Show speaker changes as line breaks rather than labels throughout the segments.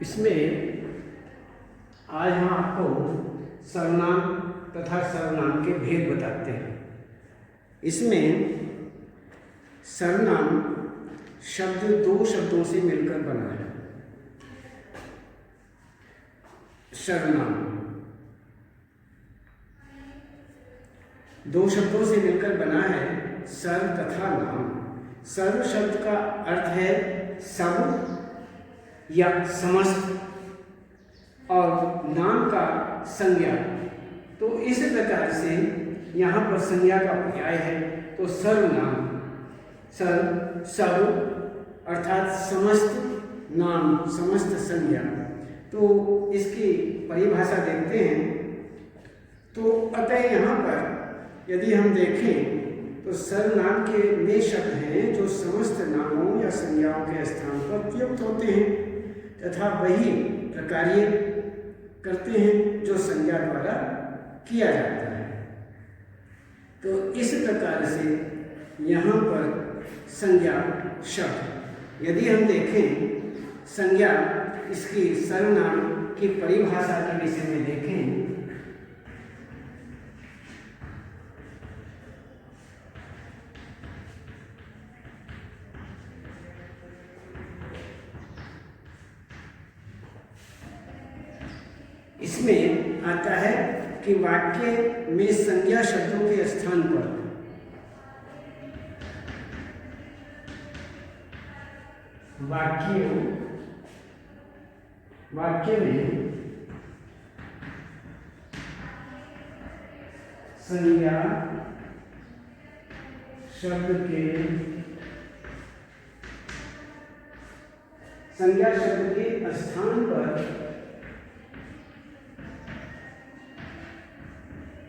इसमें आज हम आपको सर्वनाम तथा सर्वनाम के भेद बताते हैं। इसमें सर्वनाम शब्द दो शब्दों से मिलकर बना है। सर्वनाम दो शब्दों से मिलकर बना है, सर्व तथा नाम। सर्व शब्द का अर्थ है सब या समस्त, और नाम का संज्ञा। तो इस प्रकार से यहाँ पर संज्ञा का पर्याय है, तो सर्वनाम सर्व सब अर्थात समस्त, नाम समस्त संज्ञा। तो इसकी परिभाषा देखते हैं। तो अतः यहाँ पर यदि हम देखें तो सर्वनाम के वे शब्द हैं जो समस्त नामों या संज्ञाओं के स्थान पर प्रयुक्त होते हैं तथा वही प्रकार्य करते हैं जो संज्ञा द्वारा किया जाता है। तो इस प्रकार से यहाँ पर संज्ञा शब्द, यदि हम देखें संज्ञा, इसकी सर्वनाम की परिभाषा के विषय में देखें इसमें आता है कि वाक्य में संज्ञा शब्दों के स्थान पर वाक्य में संज्ञा शब्द के स्थान पर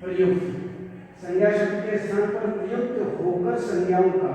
प्रयुक्त, संज्ञा शब्द के स्थान पर प्रयुक्त होकर संज्ञाओं का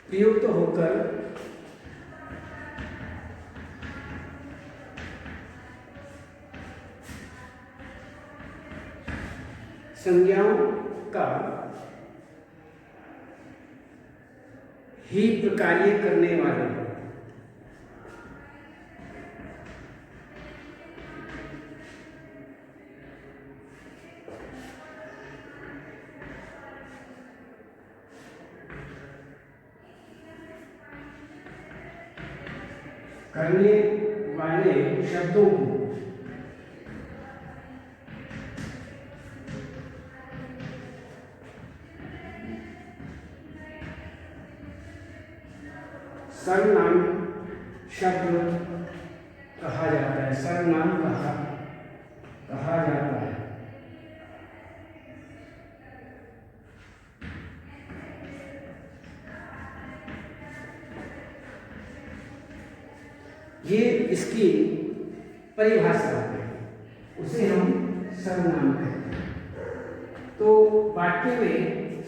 प्रयुक्त होकर संज्ञाओं का ही प्रकार्य करने वाले करने वाले शब्दों को सर्वनाम शब्द कहा जाता है। सर्वनाम कहा जाता है। ये इसकी परिभाषा है, उसे हम सर्वनाम कहते हैं। तो वाक्य में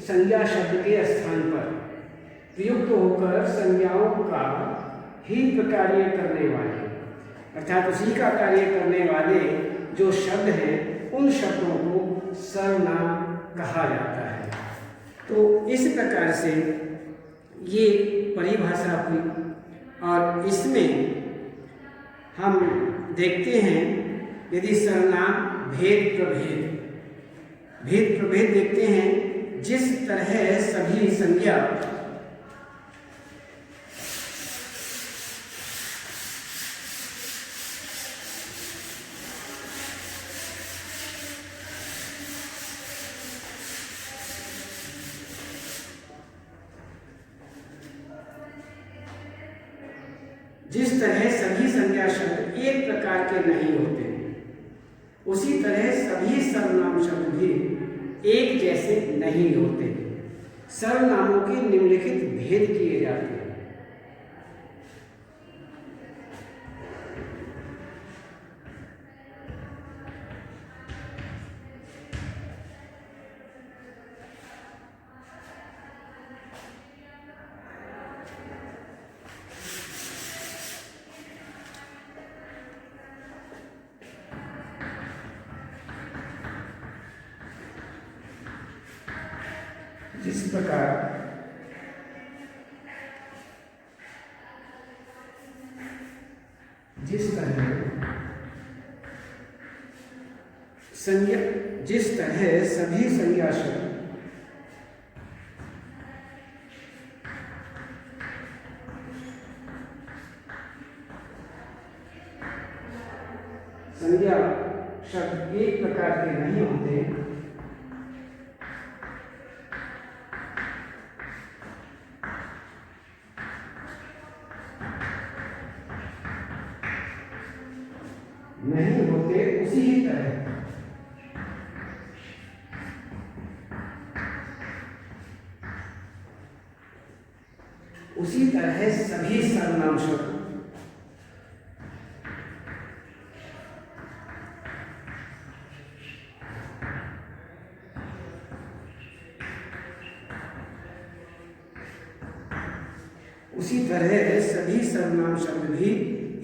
संज्ञा शब्द के स्थान पर प्रयुक्त होकर संज्ञाओं का ही प्रकार्य करने वाले, अर्थात उसी का कार्य करने वाले जो शब्द हैं, उन शब्दों को सर्वनाम कहा जाता है। तो इस प्रकार से ये परिभाषा हुई, और इसमें हम देखते हैं यदि सर्वनाम भेद प्रभेद देखते हैं। जिस तरह सभी संज्ञा शब्द एक प्रकार के नहीं होते, उसी तरह सभी सर्वनाम शब्द भी एक जैसे नहीं होते। सर्वनामों के निम्नलिखित भेद किए जाते हैं। इस प्रकार जिस तरह सभी संज्ञा शब्द एक प्रकार के नहीं होते, उसी ही तरह सभी सर्वनाम शब्द भी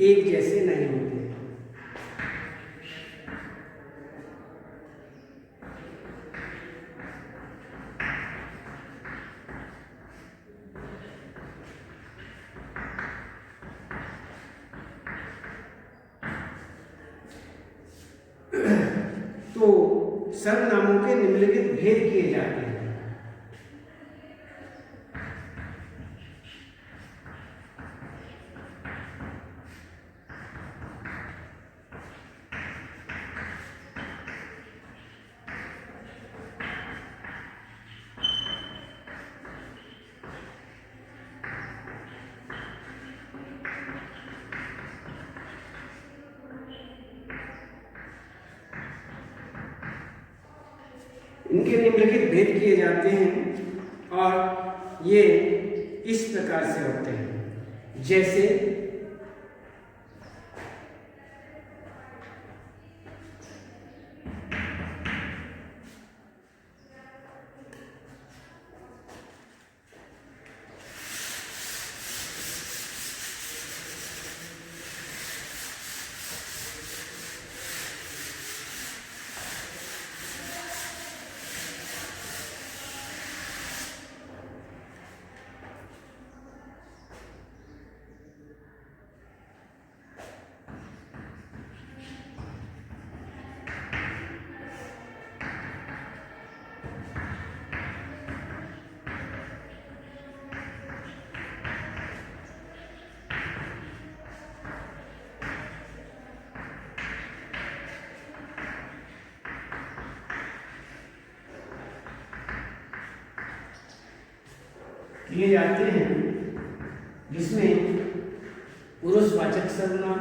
एक जैसे नहीं होते। तो सर्वनामों के निम्नलिखित भेद किए जाते हैं। इनके निम्नलिखित भेद किए जाते हैं और ये इस प्रकार से होते हैं, जैसे किए जाते हैं, जिसमें पुरुषवाचक सर्वनाम,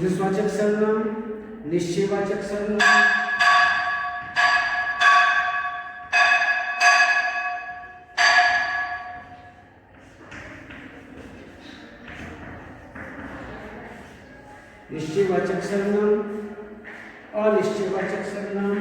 निश्चयवाचक सर्वनाम, निश्चयवाचक सर्वनाम, अनिश्चयवाचक सर्वनाम,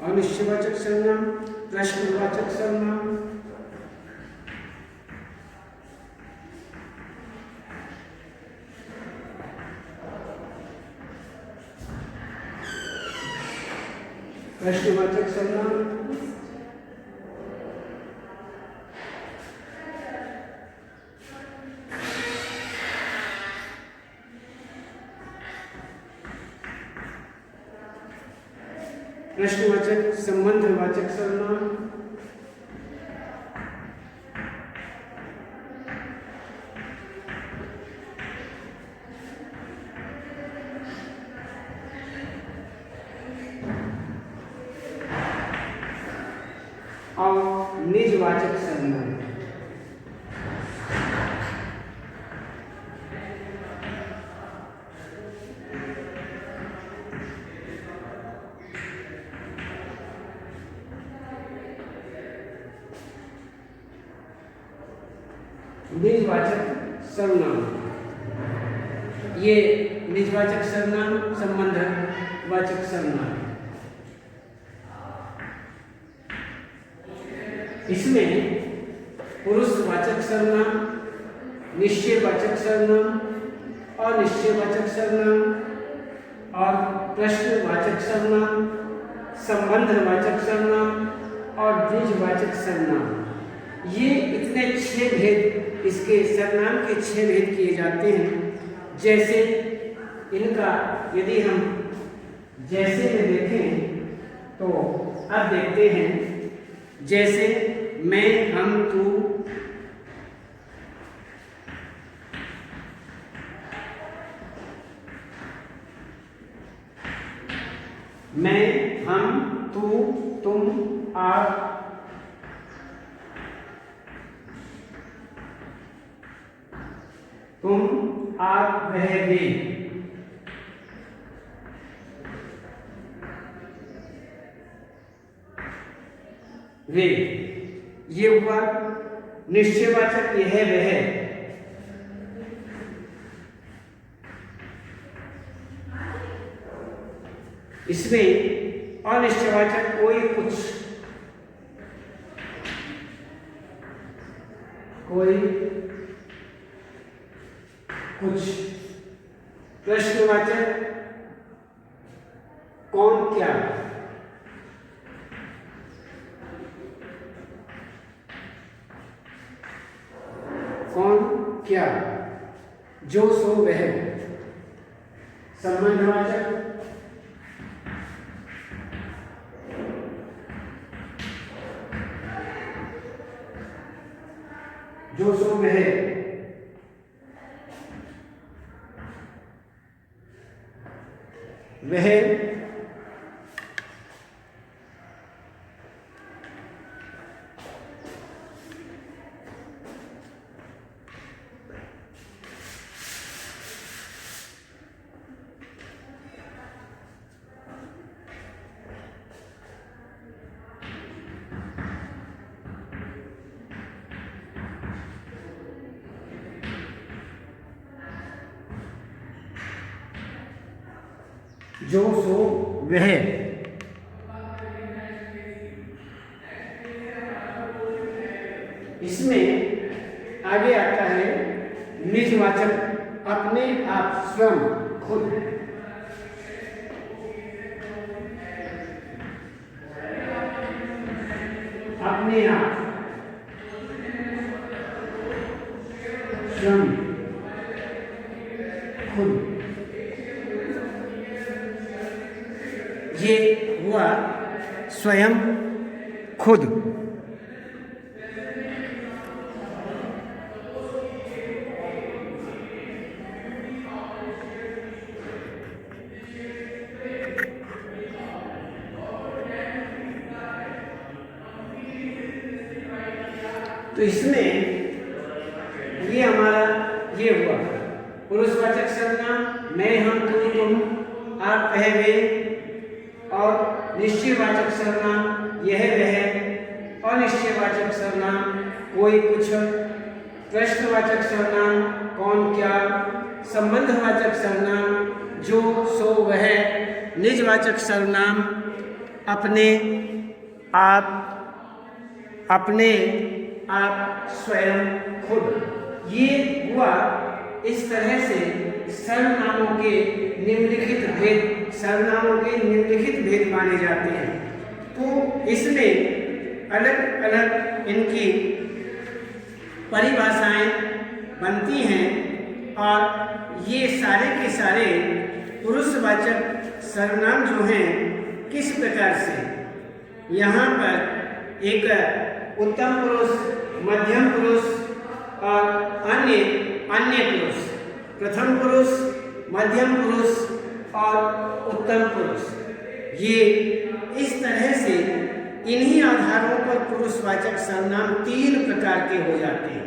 अनिश्चयवाचक सर्वनाम, प्रश्नवाचक सर्वनाम, प्रश्नवाचक सर्वनाम, प्रश्नवाचक संबंधवाचक सर्वनाम, और निजवाचक सर्वनाम। निजवाचक सर्वनाम। ये निजवाचक सर्वनाम, संबंधवाचक सर्वनाम। इसमें पुरुषवाचक सर्वनाम, निश्चयवाचक सर्वनाम, अनिश्चयवाचक सर्वनाम और प्रश्नवाचक सर्वनाम, संबंधवाचक सर्वनाम और द्विजवाचक सर्वनाम, ये इतने 6 भेद इसके सर्वनाम के 6 भेद किए जाते हैं। जैसे इनका यदि हम जैसे में देखें तो अब देखते हैं, जैसे मैं, हम, तू, मैं, हम, तू, तुम, आप, तुम, आप, वह, वे। वे, ये हुआ निश्चयवाचक यह वह। इसमें अनिश्चयवाचक कोई, कुछ, कोई, कुछ। प्रश्नवाचक कौन, क्या। कौन, क्या, जो, सो, वह। संबंधवाचक जो, सो, वह। वह, जो, सो, वह। इसमें आगे आता है निजवाचक, अपने आप, स्वयं, खुद। अपने आप, स्वयं, खुद। ये हुआ स्वयं, खुद। तो इसमें ये हमारा ये हुआ पुरुषवाचक सर्वनाम, मैं, हम, तू, तुम, आप, वह, वे। और निश्चयवाचक सर्वनाम यह वह। अनिश्चयवाचक सर्वनाम कोई, कुछ। प्रश्नवाचक सर्वनाम कौन, क्या। संबंधवाचक सर्वनाम जो, सो, वह। निजवाचक सर्वनाम अपने आप, अपने आप, स्वयं, खुद। ये हुआ इस तरह से सर्वनामों के निम्नलिखित भेद, सर्वनामों के निम्नलिखित भेद माने जाते हैं। तो इसमें अलग अलग इनकी परिभाषाएं बनती हैं और ये सारे के सारे पुरुषवाचक सर्वनाम जो हैं किस प्रकार से, यहाँ पर एक उत्तम पुरुष, मध्यम पुरुष और अन्य पुरुष, प्रथम पुरुष, मध्यम पुरुष और उत्तम पुरुष, ये इस तरह से इन्हीं आधारों पर पुरुषवाचक सर्वनाम 3 प्रकार के हो जाते हैं,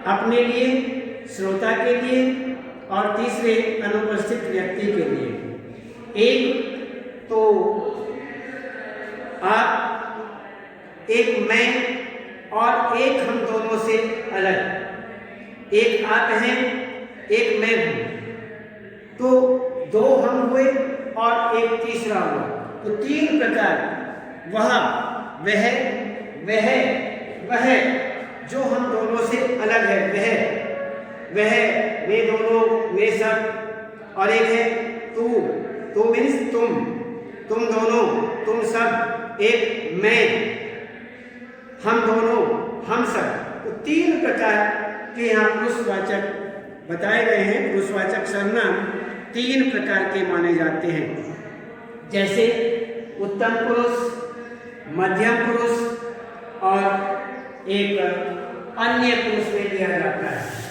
अपने लिए, श्रोता के लिए और तीसरे अनुपस्थित व्यक्ति के लिए। एक तो आप, एक मैं और एक हम दोनों से अलग। एक आप हैं, एक मैं हूं, तो दो हम हुए और एक तीसरा हुआ, तो तीन प्रकार वह वह वह जो हम दोनों से अलग है, वह वे दोनों, वे सब, और एक है तू मीन्स तुम दोनों, तुम सब, एक मैं, हम दोनों, हम सब। तो तीन प्रकार के यहाँ पुरुषवाचक बताए गए हैं। पुरुषवाचक सर्वनाम तीन प्रकार के माने जाते हैं, जैसे उत्तम पुरुष, मध्यम पुरुष और एक अन्य पुरुष में लिया जाता है।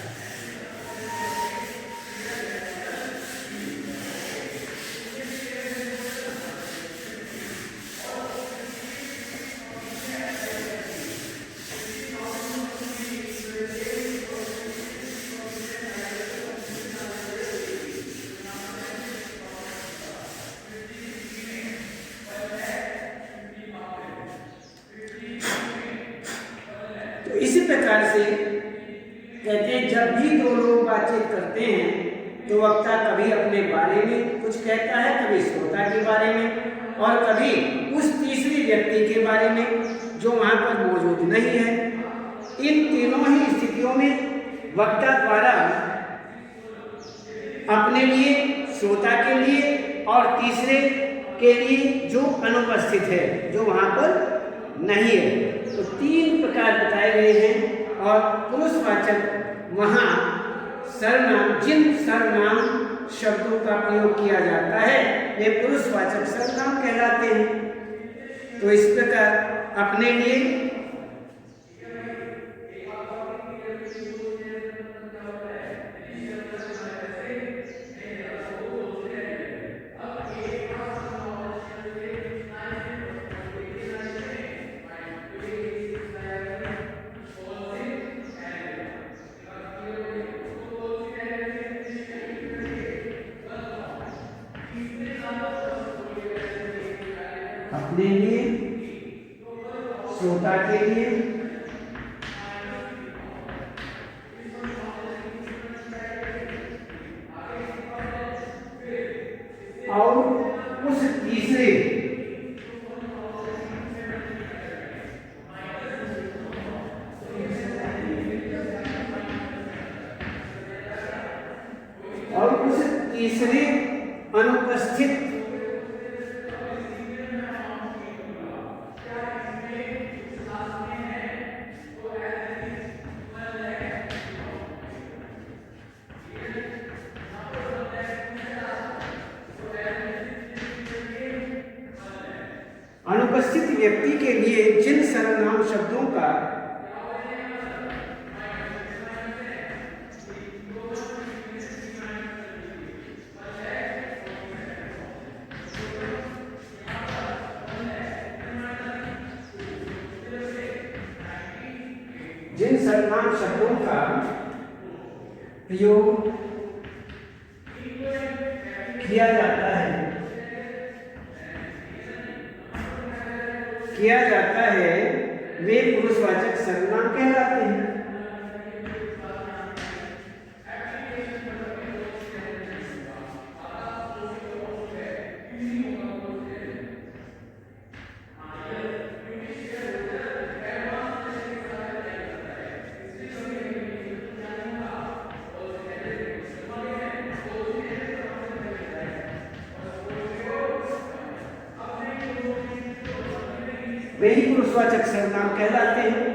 इसी प्रकार से कहते हैं, जब भी दो लोग बातचीत करते हैं तो वक्ता कभी अपने बारे में कुछ कहता है, कभी श्रोता के बारे में और कभी उस तीसरी व्यक्ति के बारे में जो वहां पर मौजूद नहीं है। इन तीनों ही स्थितियों में वक्ता द्वारा अपने लिए, श्रोता के लिए और तीसरे के लिए जो अनुपस्थित है, जो वहां पर नहीं है, तो तीन प्रकार बताए गए हैं। और पुरुषवाचक वहां सर्वनाम, जिन सर्वनाम शब्दों का प्रयोग किया जाता है वे पुरुषवाचक सर्वनाम कहलाते हैं। तो इस प्रकार अपने लिए, अपने लिए, श्रोता के लिए और उस तीसरे अनुपस्थित व्यक्ति के लिए जिन सर्वनाम शब्दों का प्रयोग किया जाता है वे पुरुषवाचक सर्वनाम कहलाते हैं। वही पुरुषवाचक सर्वनाम कहलाते हैं।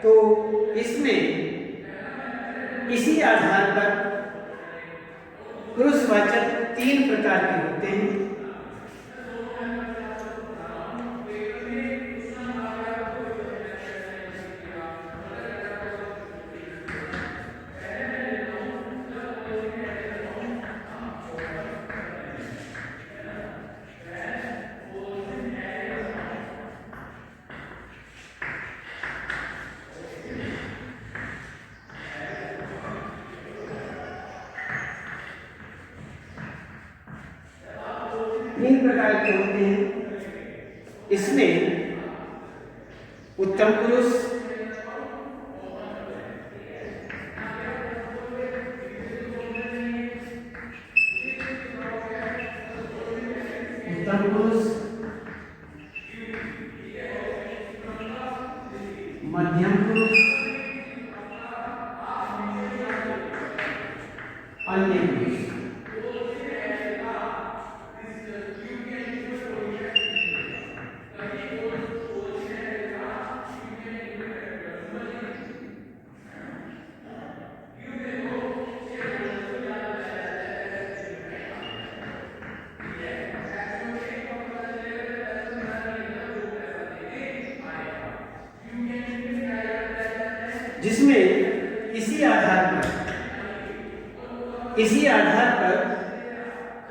तो इसमें इसी आधार पर पुरुषवाचक 3 प्रकार के होते हैं। प्रकार के होते हैं। इसमें उत्तम पुरुष, जिसमें इसी आधार पर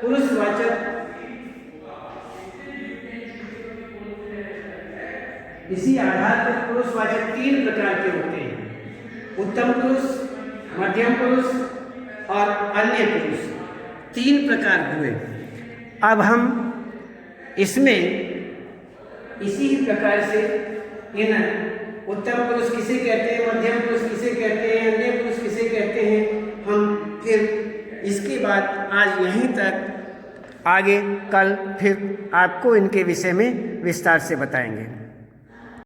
पुरुषवाचक तीन प्रकार के होते हैं। उत्तम पुरुष, मध्यम पुरुष और अन्य पुरुष, तीन प्रकार हुए। अब हम इसमें इसी प्रकार से इन उत्तम पुरुष किसे कहते हैं, मध्यम पुरुष किसे कहते हैं, अन्य पुरुष किसे कहते हैं, हम फिर इसके बाद आज यहीं तक, आगे कल फिर आपको इनके विषय में विस्तार से बताएंगे।